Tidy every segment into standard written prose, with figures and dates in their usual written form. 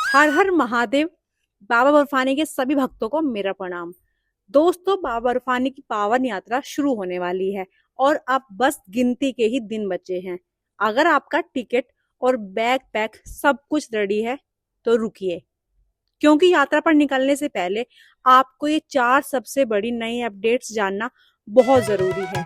हर हर महादेव। बाबा बर्फानी के सभी भक्तों को मेरा प्रणाम। दोस्तों, बाबा बर्फानी की पावन यात्रा शुरू होने वाली है और अब बस गिनती के ही दिन बचे हैं। अगर आपका टिकट और बैग पैक सब कुछ रेडी है तो रुकिए, क्योंकि यात्रा पर निकलने से पहले आपको ये 4 सबसे बड़ी नई अपडेट्स जानना बहुत जरूरी है।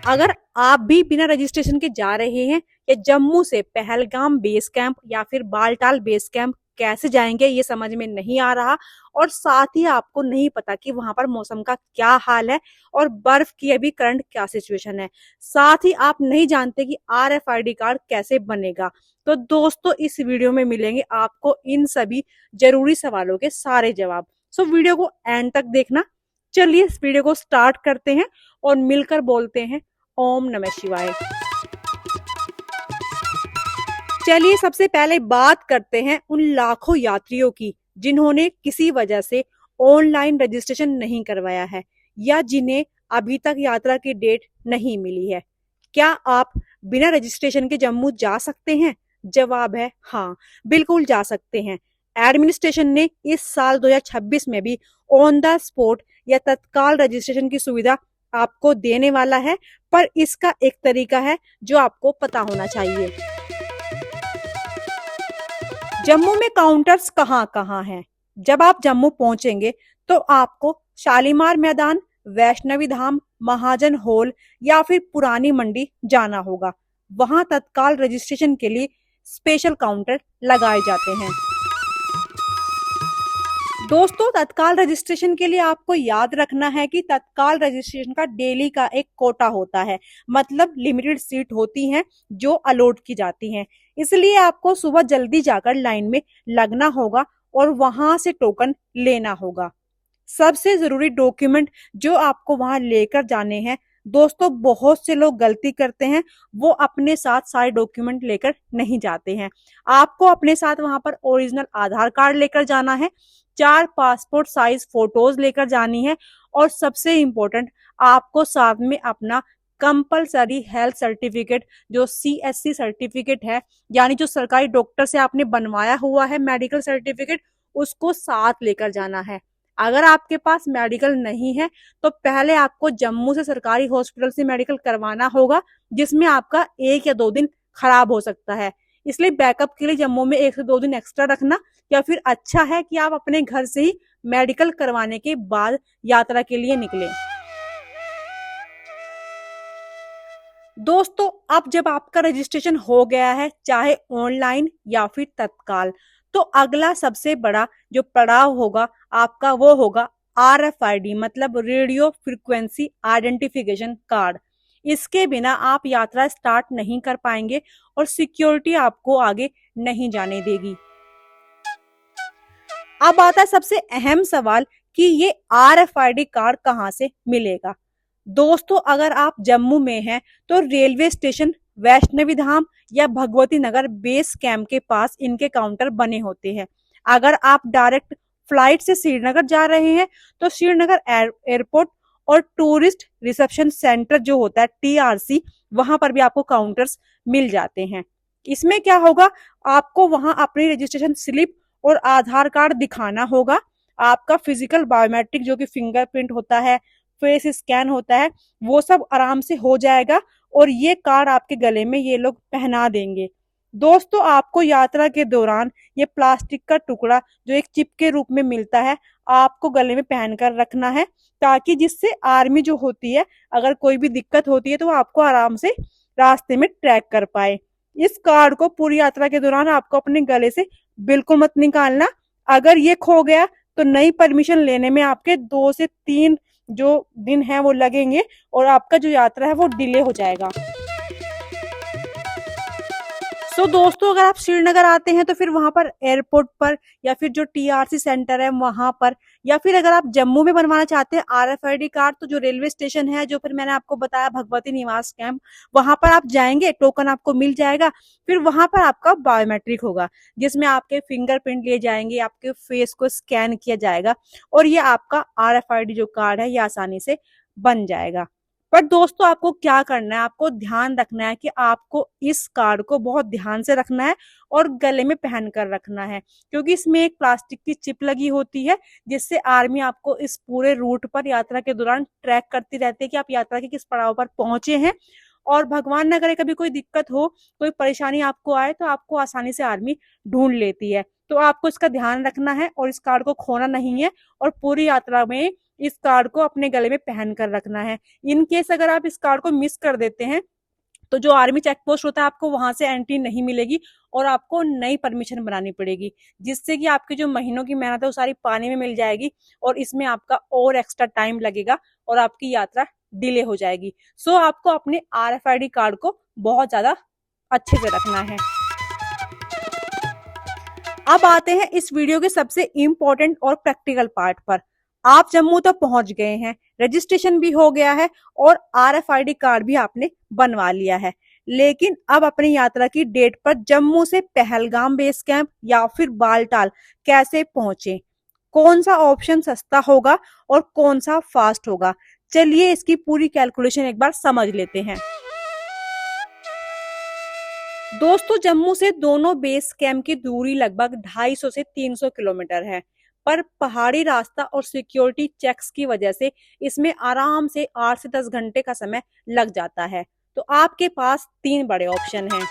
अगर आप भी बिना रजिस्ट्रेशन के जा रहे हैं या जम्मू से पहलगाम बेस कैंप या फिर बालटाल बेस कैंप कैसे जाएंगे ये समझ में नहीं आ रहा, और साथ ही आपको नहीं पता कि वहां पर मौसम का क्या हाल है और बर्फ की अभी करंट क्या सिचुएशन है, साथ ही आप नहीं जानते कि RFID कार्ड कैसे बनेगा, तो दोस्तों इस वीडियो में मिलेंगे आपको इन सभी जरूरी सवालों के सारे जवाब। सो वीडियो को एंड तक देखना। चलिए इस वीडियो को स्टार्ट करते हैं और मिलकर बोलते हैं ओम नमः शिवाय। चलिए सबसे पहले बात करते हैं उन लाखों यात्रियों की जिन्होंने किसी वजह से ऑनलाइन रजिस्ट्रेशन नहीं करवाया है या जिन्हें अभी तक यात्रा की डेट नहीं मिली है। क्या आप बिना रजिस्ट्रेशन के जम्मू जा सकते हैं? जवाब है हाँ, बिल्कुल जा सकते हैं। एडमिनिस्ट्रेशन ने इस साल 2026 में भी ऑन द स्पॉट या तत्काल रजिस्ट्रेशन की सुविधा आपको देने वाला है, पर इसका एक तरीका है जो आपको पता होना चाहिए। जम्मू में काउंटर्स कहाँ कहाँ हैं? जब आप जम्मू पहुंचेंगे तो आपको शालीमार मैदान, वैष्णवी धाम, महाजन हॉल या फिर पुरानी मंडी जाना होगा। वहां तत्काल रजिस्ट्रेशन के लिए स्पेशल काउंटर लगाए जाते हैं। दोस्तों, तत्काल रजिस्ट्रेशन के लिए आपको याद रखना है कि तत्काल रजिस्ट्रेशन का डेली का एक कोटा होता है, मतलब लिमिटेड सीट होती हैं जो अलॉट की जाती हैं। इसलिए आपको सुबह जल्दी जाकर लाइन में लगना होगा और वहां से टोकन लेना होगा। सबसे जरूरी डॉक्यूमेंट जो आपको वहां लेकर जाने हैं, दोस्तों बहुत से लोग गलती करते हैं, वो अपने साथ सारे डॉक्यूमेंट लेकर नहीं जाते हैं। आपको अपने साथ वहां पर ओरिजिनल आधार कार्ड लेकर जाना है, 4 पासपोर्ट साइज फोटोज लेकर जानी है, और सबसे इम्पोर्टेंट आपको साथ में अपना कंपलसरी हेल्थ सर्टिफिकेट जो CSC सर्टिफिकेट है, यानी जो सरकारी डॉक्टर से आपने बनवाया हुआ है मेडिकल सर्टिफिकेट, उसको साथ लेकर जाना है। अगर आपके पास मेडिकल नहीं है तो पहले आपको जम्मू से सरकारी हॉस्पिटल से मेडिकल करवाना होगा, जिसमें आपका 1 या 2 दिन खराब हो सकता है। इसलिए बैकअप के लिए जम्मू में 1 से 2 दिन एक्स्ट्रा रखना, या फिर अच्छा है कि आप अपने घर से ही मेडिकल करवाने के बाद यात्रा के लिए निकलें। दोस्तों, अब जब आपका रजिस्ट्रेशन हो गया है, चाहे ऑनलाइन या फिर तत्काल, तो अगला सबसे बड़ा जो पड़ाव होगा आपका वो होगा RFID, मतलब रेडियो फ्रीक्वेंसी आइडेंटिफिकेशन कार्ड। इसके बिना आप यात्रा स्टार्ट नहीं कर पाएंगे और सिक्योरिटी आपको आगे नहीं जाने देगी। अब आता है सबसे अहम सवाल कि ये RFID कार्ड कहाँ से मिलेगा। दोस्तों, अगर आप जम्मू में हैं तो रेलवे स्टेशन, वैष्णवी धाम या भगवती नगर बेस कैंप के पास इनके काउंटर बने होते हैं। अगर आप डायरेक्ट फ्लाइट से श्रीनगर जा रहे हैं तो श्रीनगर एयरपोर्ट और टूरिस्ट रिसेप्शन सेंटर जो होता है TRC, वहां पर भी आपको काउंटर्स मिल जाते हैं। इसमें क्या होगा, आपको वहां अपनी रजिस्ट्रेशन स्लिप और आधार कार्ड दिखाना होगा। आपका फिजिकल बायोमेट्रिक जो कि फिंगरप्रिंट होता है, फेस स्कैन होता है, वो सब आराम से हो जाएगा और ये कार्ड आपके गले में ये लोग पहना देंगे। दोस्तों, आपको यात्रा के दौरान ये प्लास्टिक का टुकड़ा जो एक चिप के रूप में मिलता है, आपको गले में पहनकर रखना है, ताकि जिससे आर्मी जो होती है अगर कोई भी दिक्कत होती है तो वो आपको आराम से रास्ते में ट्रैक कर पाए। इस कार्ड को पूरी यात्रा के दौरान आपको अपने गले से बिल्कुल मत निकालना। अगर ये खो गया तो नई परमिशन लेने में आपके 2 से 3 जो दिन है वो लगेंगे और आपका जो यात्रा है वो डिले हो जाएगा। दोस्तों, अगर आप श्रीनगर आते हैं तो फिर वहां पर एयरपोर्ट पर या फिर जो TRC सेंटर है वहां पर, या फिर अगर आप जम्मू में बनवाना चाहते हैं RFID कार्ड, तो जो रेलवे स्टेशन है जो फिर मैंने आपको बताया भगवती निवास कैंप, वहां पर आप जाएंगे, टोकन आपको मिल जाएगा। फिर वहां पर आपका बायोमेट्रिक होगा जिसमें आपके फिंगरप्रिंट लिए जाएंगे, आपके फेस को स्कैन किया जाएगा और ये आपका RFID जो कार्ड है ये आसानी से बन जाएगा। पर दोस्तों आपको क्या करना है, आपको ध्यान रखना है कि आपको इस कार्ड को बहुत ध्यान से रखना है और गले में पहन कर रखना है, क्योंकि इसमें एक प्लास्टिक की चिप लगी होती है जिससे आर्मी आपको इस पूरे रूट पर यात्रा के दौरान ट्रैक करती रहती है कि आप यात्रा के किस पड़ाव पर पहुंचे हैं। और भगवान न करे कभी कोई दिक्कत हो, कोई परेशानी आपको आए, तो आपको आसानी से आर्मी ढूंढ लेती है। तो आपको इसका ध्यान रखना है और इस कार्ड को खोना नहीं है और पूरी यात्रा में इस कार्ड को अपने गले में पहन कर रखना है। इन केस अगर आप इस कार्ड को मिस कर देते हैं तो जो आर्मी चेक पोस्ट होता है आपको वहां से एंट्री नहीं मिलेगी और आपको नई परमिशन बनानी पड़ेगी, जिससे कि आपकी जो महीनों की मेहनत है वो सारी पानी में मिल जाएगी और इसमें आपका और एक्स्ट्रा टाइम लगेगा और आपकी यात्रा डिले हो जाएगी। सो आपको अपने RFID कार्ड को बहुत ज्यादा अच्छे से रखना है। अब आते हैं इस वीडियो के सबसे इम्पोर्टेंट और प्रैक्टिकल पार्ट पर। आप जम्मू तक पहुंच गए हैं, रजिस्ट्रेशन भी हो गया है और RFID कार्ड भी आपने बनवा लिया है, लेकिन अब अपनी यात्रा की डेट पर जम्मू से पहलगाम बेस कैंप या फिर बालटाल कैसे पहुंचे, कौन सा ऑप्शन सस्ता होगा और कौन सा फास्ट होगा, चलिए इसकी पूरी कैलकुलेशन एक बार समझ लेते हैं। दोस्तों जम्मू से दोनों बेस कैंप की दूरी लगभग 250 से 300 किलोमीटर है, पर पहाड़ी रास्ता और सिक्योरिटी चेक्स की वजह से इसमें आराम से 8 से 10 घंटे का समय लग जाता है। तो आपके पास 3 बड़े ऑप्शन हैं।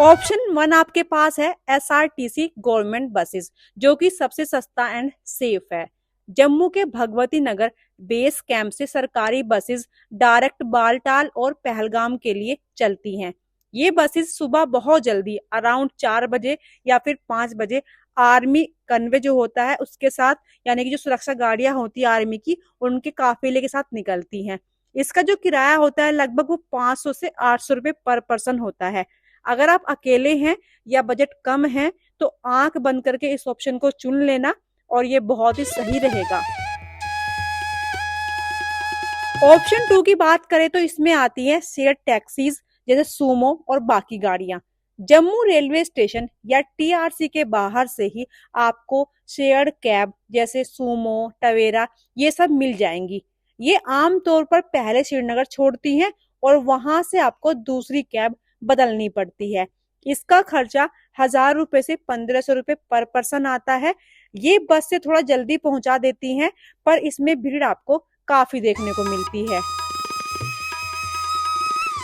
ऑप्शन 1 आपके पास है SRTC गवर्नमेंट बसेस, जो कि सबसे सस्ता एंड सेफ है। जम्मू के भगवती नगर बेस कैंप से सरकारी बसेस डायरेक्ट बालटाल और पहलगाम के लिए चलती हैं। ये बसेस सुबह बहुत जल्दी अराउंड 4 बजे या फिर 5 बजे आर्मी कन्वे जो होता है उसके साथ, यानी कि जो सुरक्षा गाड़ियां होती है आर्मी की, उनके काफिले के साथ निकलती हैं। इसका जो किराया होता है लगभग वो 500 से 800 रुपए पर पर्सन होता है। अगर आप अकेले हैं या बजट कम है तो आंख बंद करके इस ऑप्शन को चुन लेना और ये बहुत ही सही रहेगा। ऑप्शन 2 की बात करें तो इसमें आती है शेयर टैक्सीज जैसे सूमो और बाकी गाड़ियां। जम्मू रेलवे स्टेशन या TRC के बाहर से ही आपको शेयर्ड कैब जैसे सूमो, टवेरा ये सब मिल जाएंगी। ये आमतौर पर पहले श्रीनगर छोड़ती हैं और वहां से आपको दूसरी कैब बदलनी पड़ती है। इसका खर्चा 1000 रुपए से 1500 रुपए पर पर्सन आता है। ये बस से थोड़ा जल्दी पहुंचा देती हैं, पर इसमें भीड़ आपको काफी देखने को मिलती है।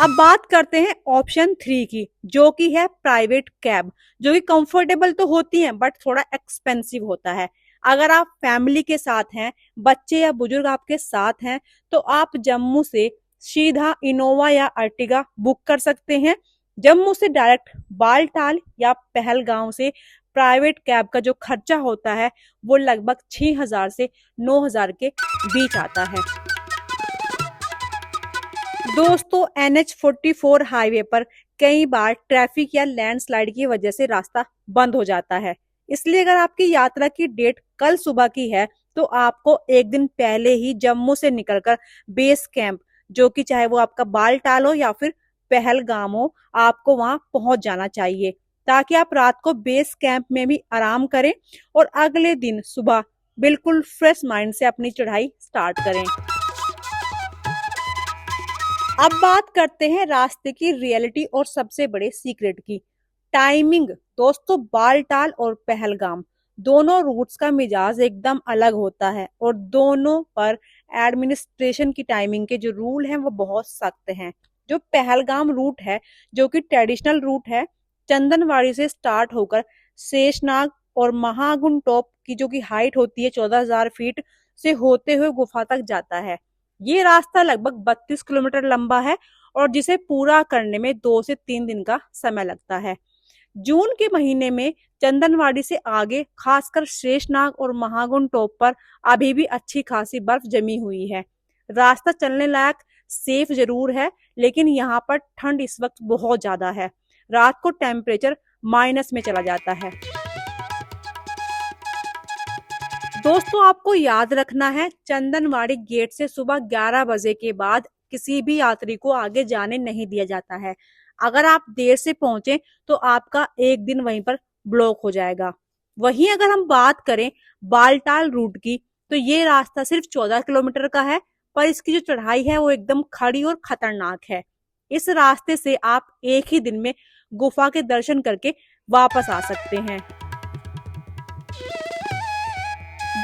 अब बात करते हैं ऑप्शन 3 की, जो कि है प्राइवेट कैब, जो कि कंफर्टेबल तो होती है बट थोड़ा एक्सपेंसिव होता है। अगर आप फैमिली के साथ हैं, बच्चे या बुजुर्ग आपके साथ हैं, तो आप जम्मू से सीधा इनोवा या अर्टिगा बुक कर सकते हैं। जम्मू से डायरेक्ट बालटाल या पहलगांव से प्राइवेट कैब का जो खर्चा होता है वो लगभग 6000 से 9000 के बीच आता है। दोस्तों NH44 हाईवे पर कई बार ट्रैफिक या लैंडस्लाइड की वजह से रास्ता बंद हो जाता है, इसलिए अगर आपकी यात्रा की डेट कल सुबह की है तो आपको एक दिन पहले ही जम्मू से निकलकर बेस कैंप, जो कि चाहे वो आपका बालटाल हो या फिर पहलगाम हो, आपको वहां पहुंच जाना चाहिए, ताकि आप रात को बेस कैंप में भी आराम करें और अगले दिन सुबह बिल्कुल फ्रेश माइंड से अपनी चढ़ाई स्टार्ट करें। अब बात करते हैं रास्ते की रियलिटी और सबसे बड़े सीक्रेट की, टाइमिंग। दोस्तों बालटाल और पहलगाम दोनों रूट्स का मिजाज एकदम अलग होता है और दोनों पर एडमिनिस्ट्रेशन की टाइमिंग के जो रूल हैं वो बहुत सख्त हैं। जो पहलगाम रूट है, जो कि ट्रेडिशनल रूट है, चंदनवाड़ी से स्टार्ट होकर शेषनाग और महागुन टॉप की जो कि हाइट होती है 14000 फीट से होते हुए गुफा तक जाता है। ये रास्ता लगभग 32 किलोमीटर लंबा है और जिसे पूरा करने में 2 से 3 दिन का समय लगता है। जून के महीने में चंदनवाड़ी से आगे खासकर शेषनाग और महागुन टॉप पर अभी भी अच्छी खासी बर्फ जमी हुई है। रास्ता चलने लायक सेफ जरूर है, लेकिन यहाँ पर ठंड इस वक्त बहुत ज्यादा है। रात को टेम्परेचर माइनस में चला जाता है। दोस्तों आपको याद रखना है, चंदनवाड़ी गेट से सुबह 11 बजे के बाद किसी भी यात्री को आगे जाने नहीं दिया जाता है। अगर आप देर से पहुंचे तो आपका एक दिन वहीं पर ब्लॉक हो जाएगा। वहीं अगर हम बात करें बालटाल रूट की, तो ये रास्ता सिर्फ 14 किलोमीटर का है पर इसकी जो चढ़ाई है वो एकदम खड़ी और खतरनाक है। इस रास्ते से आप एक ही दिन में गुफा के दर्शन करके वापस आ सकते हैं।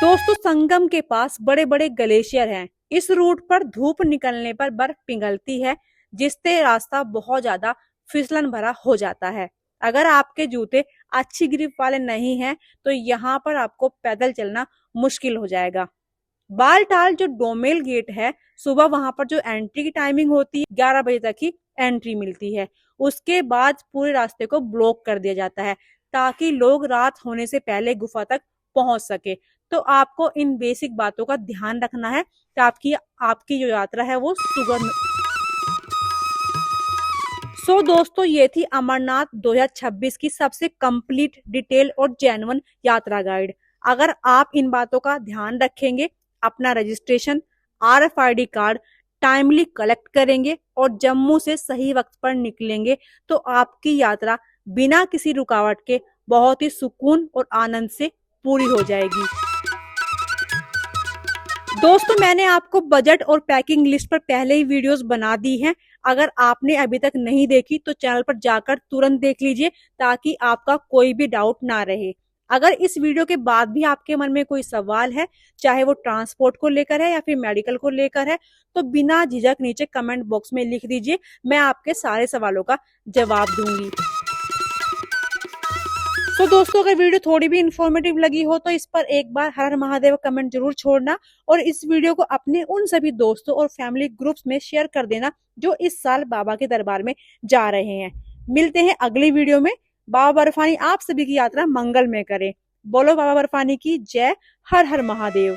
दोस्तों, संगम के पास बड़े बड़े ग्लेशियर हैं। इस रूट पर धूप निकलने पर बर्फ पिघलती है, जिससे रास्ता बहुत ज्यादा फिसलन भरा हो जाता है। अगर आपके जूते अच्छी ग्रिप वाले नहीं हैं, तो यहाँ पर आपको पैदल चलना मुश्किल हो जाएगा। बालटाल जो डोमेल गेट है, सुबह वहां पर जो एंट्री की टाइमिंग होती है 11 बजे तक ही एंट्री मिलती है। उसके बाद पूरे रास्ते को ब्लॉक कर दिया जाता है ताकि लोग रात होने से पहले गुफा तक पहुंच सके। तो आपको इन बेसिक बातों का ध्यान रखना है कि आपकी आपकी जो यात्रा है वो सुगम। दोस्तों, ये थी अमरनाथ 2026 की सबसे कंप्लीट, डिटेल और जेन्युइन यात्रा गाइड। अगर आप इन बातों का ध्यान रखेंगे, अपना registration, RFID card timely collect करेंगे और जम्मू से सही वक्त पर निकलेंगे, तो आपकी यात्रा बिना किसी रुकावट के बहुत ही सुकून और आनंद से पूरी हो जाएगी। दोस्तों, मैंने आपको बजट और पैकिंग लिस्ट पर पहले ही वीडियोस बना दी हैं। अगर आपने अभी तक नहीं देखी तो चैनल पर जाकर तुरंत देख लीजिए ताकि आपका कोई भी डाउट ना रहे। अगर इस वीडियो के बाद भी आपके मन में कोई सवाल है, चाहे वो ट्रांसपोर्ट को लेकर है या फिर मेडिकल को लेकर है, तो बिना झिझक नीचे कमेंट बॉक्स में लिख दीजिए, मैं आपके सारे सवालों का जवाब दूंगी। तो दोस्तों, अगर वीडियो थोड़ी भी इंफॉर्मेटिव लगी हो तो इस पर एक बार हर हर महादेव कमेंट जरूर छोड़ना और इस वीडियो को अपने उन सभी दोस्तों और फैमिली ग्रुप्स में शेयर कर देना जो इस साल बाबा के दरबार में जा रहे हैं। मिलते हैं अगली वीडियो में। बाबा बर्फानी आप सभी की यात्रा मंगल में करे। बोलो बाबा बर्फानी की जय। हर हर महादेव।